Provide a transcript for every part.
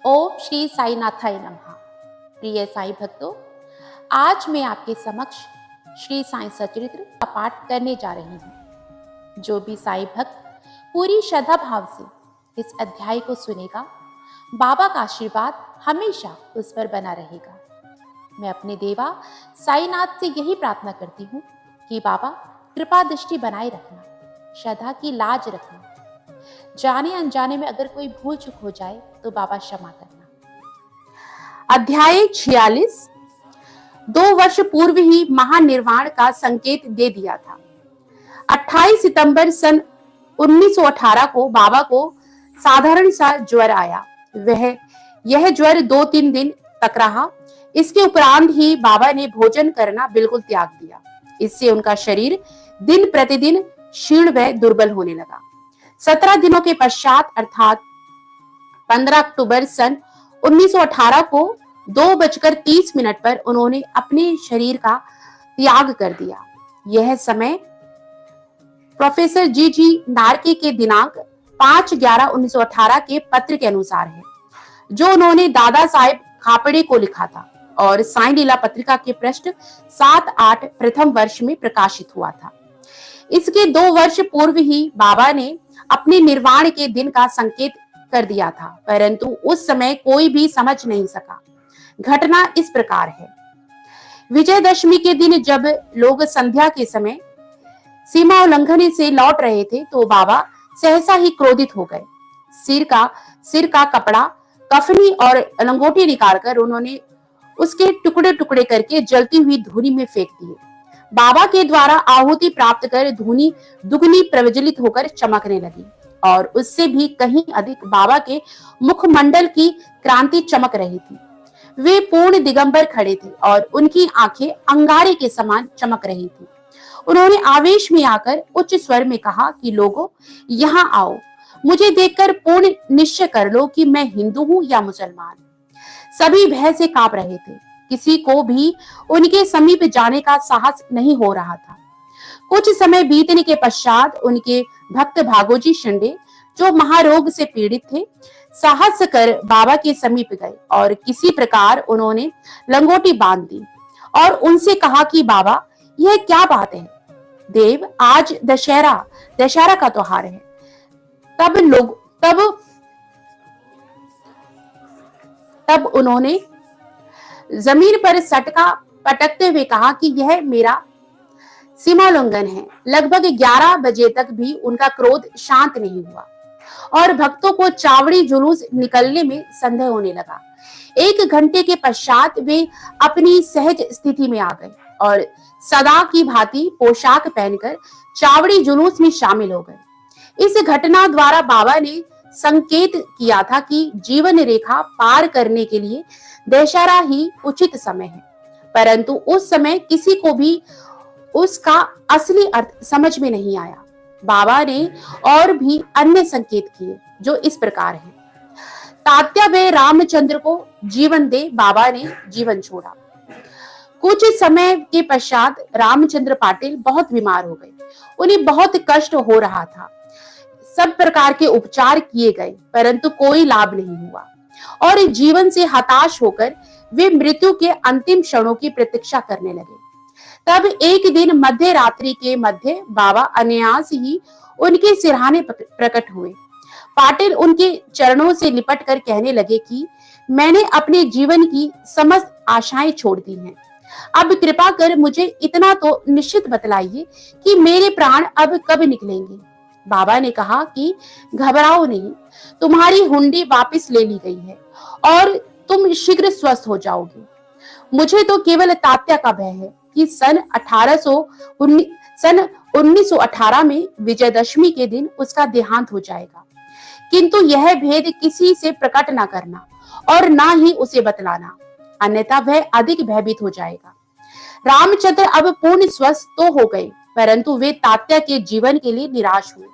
ओम श्री साई नाथाय नमः। प्रिय साई भक्तों, आज मैं आपके समक्ष श्री साई सचरित्र का पाठ करने जा रही हूँ। जो भी साई भक्त पूरी श्रद्धा भाव से इस अध्याय को सुनेगा, बाबा का आशीर्वाद हमेशा उस पर बना रहेगा। मैं अपने देवा साईनाथ से यही प्रार्थना करती हूँ कि बाबा कृपा दृष्टि बनाए रखना, श्रद्धा की लाज रखना। जाने अनजाने में अगर कोई भूल चूक हो जाए तो बाबा क्षमा करना। अध्याय 46। 2 वर्ष पूर्व ही महानिर्वाण का संकेत दे दिया था। 28 सितंबर सन 1918 को बाबा को साधारण सा ज्वर आया। यह ज्वर 2-3 दिन तक रहा। इसके उपरांत ही बाबा ने भोजन करना बिल्कुल त्याग दिया। इससे उनका शरीर दिन प्रतिदिन क्षीण व दुर्बल होने लगा। 17 दिनों के पश्चात अर्थात 15 अक्टूबर सन 1918 को 2:30 पर उन्होंने अपने शरीर का त्याग कर दिया। यह समय प्रोफेसर जी नार्के के दिनांक 5/11/1918 के पत्र के अनुसार है, जो उन्होंने दादा साहेब खापड़े को लिखा था और साई लीला पत्रिका के पृष्ठ 7-8 प्रथम वर्ष में प्रकाशित हुआ था। इसके 2 वर्ष पूर्व ही बाबा ने अपने निर्वाण के दिन का संकेत कर दिया था, परंतु उस समय कोई भी समझ नहीं सका। घटना इस प्रकार है। विजयदशमी के दिन जब लोग संध्या के समय सीमा उल्लंघन से लौट रहे थे तो बाबा सहसा ही क्रोधित हो गए। सिर का कपड़ा, कफनी और लंगोटी निकालकर उन्होंने उसके टुकड़े टुकड़े करके जलती हुई धूनी में फेंक दिए। बाबा के द्वारा आहुति प्राप्त कर धूनी दुगनी प्रज्वलित होकर चमकने लगी और उससे भी कहीं अधिक बाबा के मुखमंडल की क्रांति चमक रही थी। वे पूर्ण दिगंबर खड़े थे और उनकी आंखें अंगारे के समान चमक रही थी। उन्होंने आवेश में आकर उच्च स्वर में कहा कि लोगों, यहाँ आओ, मुझे देखकर पूर्ण निश्चय कर लो कि मैं हिंदू हूँ या मुसलमान। सभी भय से कांप रहे थे। किसी को भी उनके समीप जाने का साहस नहीं हो रहा था। कुछ समय बीतने के पश्चात उनके भक्त भागोजी शिंदे, जो महारोग से पीड़ित थे, साहस कर बाबा के समीप गए और किसी प्रकार उन्होंने लंगोटी बांध दी और उनसे कहा कि बाबा, यह क्या बात है? देव, आज दशहरा का त्योहार है। तब उन्होंने जमीन पर सटका पटकते हुए कहा कि यह मेरा सीमाोल्लंघन है। लगभग 11 बजे तक भी उनका क्रोध शांत नहीं हुआ और भक्तों को चावड़ी जुलूस निकलने में संदेह होने लगा। 1 घंटे के पश्चात वे अपनी सहज स्थिति में आ गए और सदा की भांति पोशाक पहनकर चावड़ी जुलूस में शामिल हो गए। इस घटना द्वारा बाबा ने संकेत किया था कि जीवन रेखा पार करने के लिए दशहरा ही उचित समय है, परंतु उस समय किसी को भी उसका असली अर्थ समझ में नहीं आया। बाबा ने और भी अन्य संकेत किए, जो इस प्रकार हैं। तात्या व रामचंद्र को जीवन दे बाबा ने जीवन छोड़ा। कुछ समय के पश्चात रामचंद्र पाटिल बहुत बीमार हो गए। उन्हें बहुत कष्ट हो रहा था। सब प्रकार के उपचार किए गए, परंतु कोई लाभ नहीं हुआ और जीवन से हताश होकर वे मृत्यु के अंतिम क्षणों की प्रतीक्षा करने लगे। तब एक दिन मध्य रात्रि के मध्य बाबा अनायास ही उनके सिरहाने प्रकट हुए। पाटिल उनके चरणों से लिपट कर कहने लगे कि मैंने अपने जीवन की समस्त आशाएं छोड़ दी हैं। अब कृपा कर मुझे इतना तो निश्चित बतलाइए कि मेरे प्राण अब कब निकलेंगे। बाबा ने कहा कि घबराओ नहीं, तुम्हारी हुंडी वापस ले ली गई है और तुम शीघ्र स्वस्थ हो जाओगे। मुझे तो केवल तात्या का भय है कि सन 1918 में विजयदशमी के दिन उसका देहांत हो जाएगा, किंतु यह भेद किसी से प्रकट न करना और ना ही उसे बतलाना, अन्यथा वह अधिक भयभीत हो जाएगा। रामचंद्र अब पूर्ण स्वस्थ तो हो गए, परंतु वे तात्या के जीवन के लिए निराश हुए।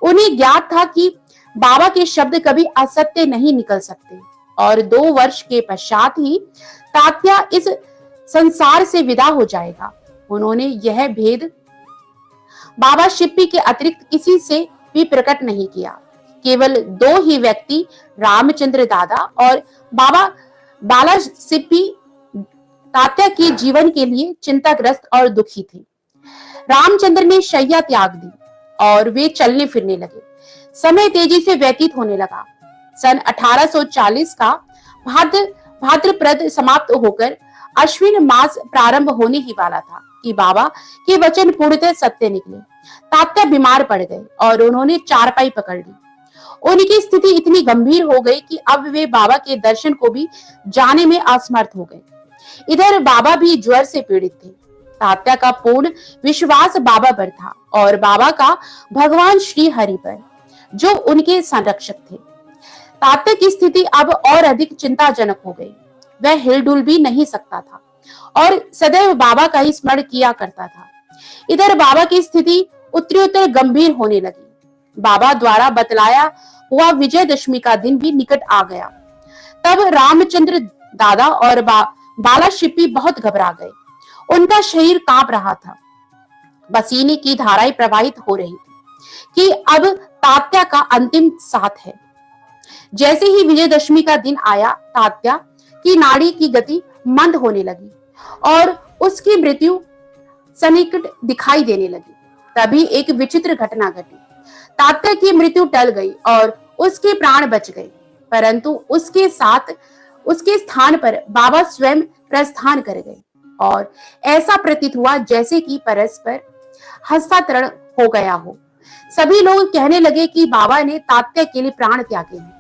उन्हें ज्ञात था कि बाबा के शब्द कभी असत्य नहीं निकल सकते और 2 वर्ष के पश्चात ही तात्या इस संसार से विदा हो जाएगा। उन्होंने यह भेद बाबा शिप्पी के अतिरिक्त किसी से भी प्रकट नहीं किया। केवल दो ही व्यक्ति, रामचंद्र दादा और बाबा बाला सिप्पी, तात्या के जीवन के लिए चिंताग्रस्त और दुखी थे। रामचंद्र ने शैया त्याग दी और वे चलने फिरने लगे। समय तेजी से व्यतीत होने लगा। सन 1840 का भाद्रपद समाप्त होकर अश्विन मास प्रारंभ होने ही वाला था कि बाबा के वचन पूर्णतः सत्य निकले। तात्या बीमार पड़ गए और उन्होंने चारपाई पकड़ ली। उनकी स्थिति इतनी गंभीर हो गई कि अब वे बाबा के दर्शन को भी जाने में असमर्थ हो गए। इधर बाबा भी ज्वर से पीड़ित थे। तात्या का पूर्ण विश्वास बाबा पर था और बाबा का भगवान श्री हरि पर, जो उनके संरक्षक थे। तात्या की स्थिति अब और अधिक चिंताजनक हो गई। वह हिलडुल भी नहीं सकता था और सदैव बाबा का ही स्मरण किया करता था। इधर बाबा की स्थिति उत्तरोत्तर गंभीर होने लगी। बाबा द्वारा बतलाया हुआ विजयदशमी का दिन भी निकट आ गया। तब रामचंद्र दादा और बाला शिप्पी बहुत घबरा गए। उनका शरीर कांप रहा था। पसीने की धाराएं प्रवाहित हो रही थी कि अब तात्या का अंतिम साथ है। जैसे ही विजयदशमी का दिन आया, तात्या की नाड़ी की गति मंद होने लगी और उसकी मृत्यु सन्निकट दिखाई देने लगी। तभी एक विचित्र घटना घटी। तात्या की मृत्यु टल गई और उसके प्राण बच गए, परंतु उसके स्थान पर बाबा स्वयं प्रस्थान कर गए और ऐसा प्रतीत हुआ जैसे कि परस्पर हस्तांतरण हो गया हो। सभी लोग कहने लगे कि बाबा ने तात्या के लिए प्राण त्यागे हैं।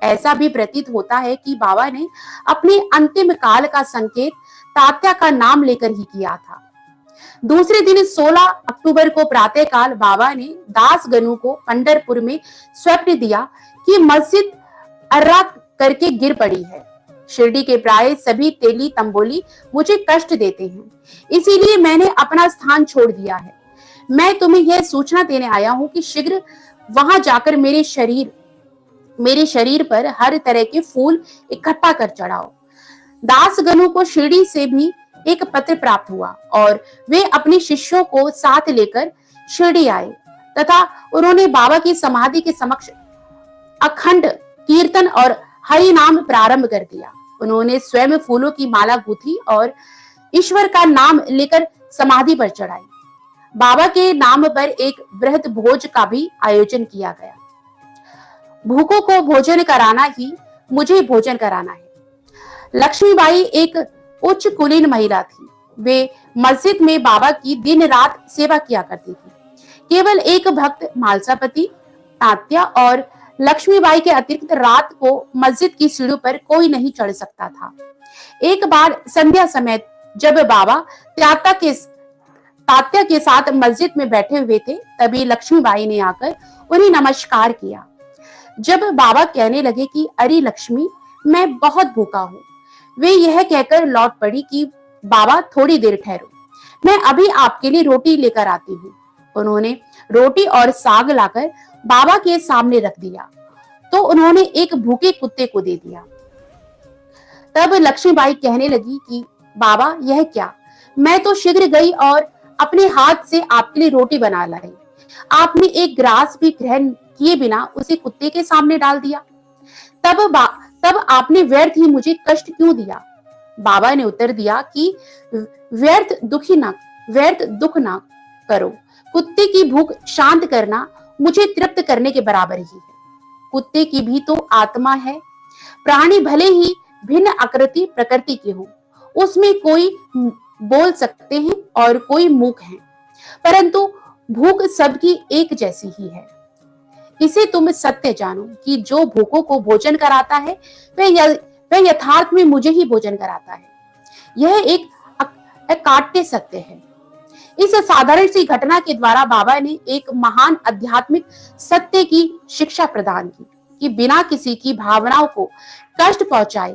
ऐसा भी प्रतीत होता है कि बाबा ने अपने अंतिम काल का संकेत तात्या का नाम लेकर ही किया था। दूसरे दिन 16 अक्टूबर को प्रातःकाल बाबा ने दासगणों को पंढरपुर में स्वप्न दिया कि मस्जिद अर्रा करके गिर पड़ी है। शिरडी के प्राय सभी तेली तंबोली मुझे कष्ट देते हैं, इसीलिए मैंने अपना स्थान छोड़ दिया है। मैं तुम्हें यह सूचना देने आया हूं कि शीघ्र वहां जाकर मेरे शरीर पर हर तरह के फूल इकट्ठा कर चढ़ाओ। दासगणों को शिरडी से भी एक पत्र प्राप्त हुआ और वे अपने शिष्यों को साथ लेकर शिरडी आए तथा उन्होंने बाबा की समाधि के समक्ष अखंड कीर्तन और हरि नाम प्रारंभ कर दिया। उन्होंने स्वयं फूलों की माला गूंथी और ईश्वर का नाम लेकर समाधि पर चढ़ाई। बाबा के नाम पर एक बृहद भोज का भी आयोजन किया गया। भूखों को भोजन कराना ही मुझे भोजन कराना है। लक्ष्मीबाई एक उच्च कुलीन महिला थी। वे मस्जिद में बाबा की दिन रात सेवा किया करती थी। केवल एक भक्त मालसापति, तात्या और लक्ष्मीबाई के अतिरिक्त रात को मस्जिद की सीढ़ियों पर कोई नहीं चढ़ सकता था। एक बार संध्या समय जब बाबा तात्या के साथ मस्जिद में बैठे हुए थे, तभी लक्ष्मीबाई ने आकर उन्हें नमस्कार किया। जब बाबा कहने लगे कि अरे लक्ष्मी, मैं बहुत भूखा हूँ, वे यह कहकर लौट पड़ी कि बाबा थोड़ी देर ठहरो, मैं अभी आपके लिए रोटी लेकर आती हूँ। उन्होंने रोटी और साग लाकर बाबा के सामने रख दिया तो उन्होंने एक भूखे कुत्ते को दे दिया। तब लक्ष्मीबाई कहने लगी कि बाबा यह क्या, मैं तो शीघ्र गई और अपने हाथ से आपके लिए रोटी बना लाई, आपने एक ग्रास भी ग्रहण किए बिना उसे कुत्ते के सामने डाल दिया। तब आपने व्यर्थ ही मुझे कष्ट क्यों दिया? बाबा ने उत्तर दिया कि व्यर्थ दुख ना करो, कुत्ते की भूख शांत करना मुझे तृप्त करने के बराबर ही है। कुत्ते की भी तो आत्मा है। प्राणी भले ही भिन्न आकृति प्रकृति के हो, उसमें कोई बोल सकते हैं और कोई मूक है, परंतु भूख सबकी एक जैसी ही है। इसे तुम सत्य जानो कि जो भूखों को भोजन कराता है वह यथार्थ में मुझे ही भोजन कराता है। यह एक अकाट्य सत्य है। इस साधारण सी घटना के द्वारा बाबा ने एक महान आध्यात्मिक सत्य की शिक्षा प्रदान की कि बिना किसी की भावनाओं को कष्ट पहुंचाए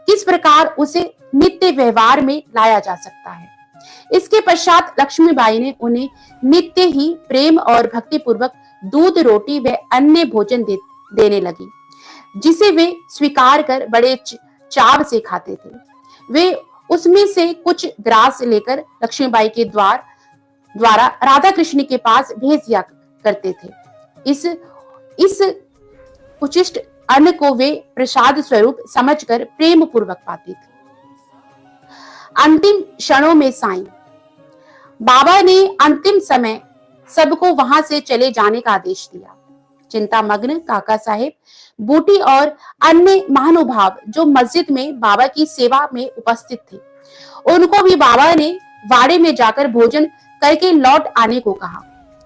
किस प्रकार उसे नित्य व्यवहार में लाया जा सकता है। इसके पश्चात लक्ष्मीबाई ने उन्हें नित्य ही प्रेम और भक्ति पूर्वक दूध, रोटी व अन्य भोजन देने लगी, जिसे वे स्वीकार कर बड़े चाव से खाते थे। वे उसमें से कुछ ग्रास लेकर लक्ष्मीबाई के द्वारा राधा कृष्ण के पास भेज दिया करते थे। इस उचिष्ट अन्न को वे प्रसाद स्वरूप समझकर प्रेम पूर्वक पाते थे। अंतिम क्षणों में साईं बाबा ने अंतिम समय सबको वहां से चले जाने का आदेश दिया। चिंतामग्न काका साहेब, बूटी और अन्य महानुभाव जो मस्जिद में बाबा की सेवा में उपस्थित थे, उनको भी बाबा ने वाड़े में जाकर भोजन करके लौट आने को कहा।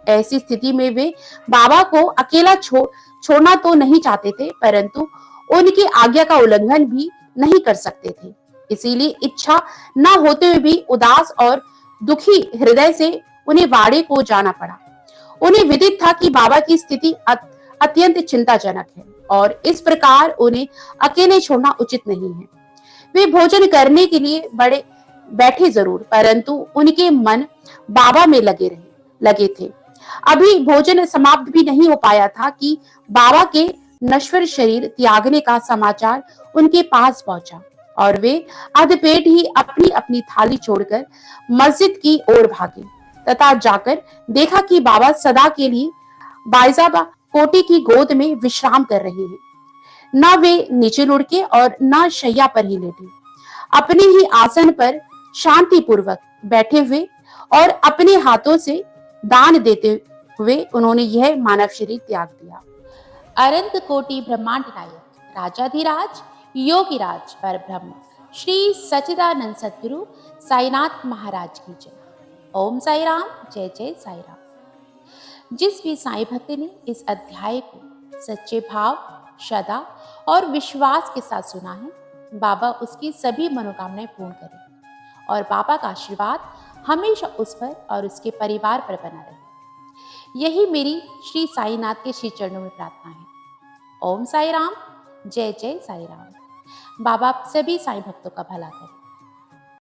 ऐसी स्थिति में वे बाबा को अकेला छोड़ना तो नहीं चाहते थे, परंतु उनकी आज्ञा का उल्लंघन भी नहीं कर सकते थे। इसीलिए इच्छा न होते हुए भी उदास और दुखी हृदय से उन्हें वाड़े को जाना पड़ा। उन्हें विदित था कि बाबा की स्थिति अत्यंत चिंताजनक है और इस प्रकार उन्हें अकेले छोड़ना उचित नहीं है। वे भोजन करने के लिए बैठे जरूर, परंतु उनके मन बाबा में लगे थे। अभी भोजन समाप्त भी नहीं हो पाया था कि बाबा के नश्वर शरीर त्यागने का समाचार उनके पास पहुंचा और वे अधपेट ही अपनी अपनी थाली छोड़कर मस्जिद की ओर भागे तथा जाकर देखा कि बाबा सदा के लिए बाइजाबा कोटी की गोद में विश्राम कर रहे हैं। न वे नीचे लुढ़के और न शैया पर ही लेटे, अपने ही आसन पर शांति पूर्वक बैठे हुए और अपने हाथों से दान देते हुए उन्होंने यह मानव शरीर त्याग दिया। अनंत कोटि ब्रह्मांड नायक राजाधिराज योगीराज पर ब्रह्म श्री सच्चिदानंद सद्गुरु साईनाथ महाराज की जय। ओम साई राम, जय जय साई राम। जिस भी साईं भक्त ने इस अध्याय को सच्चे भाव, श्रद्धा और विश्वास के साथ सुना है, बाबा उसकी सभी मनोकामनाएं पूर्ण करें और बाबा का आशीर्वाद हमेशा उस पर और उसके परिवार पर बना रहे। यही मेरी श्री साईनाथ के श्री चरणों में प्रार्थना है। ओम साई राम, जय जय साई राम। बाबा सभी साईं भक्तों का भला करें।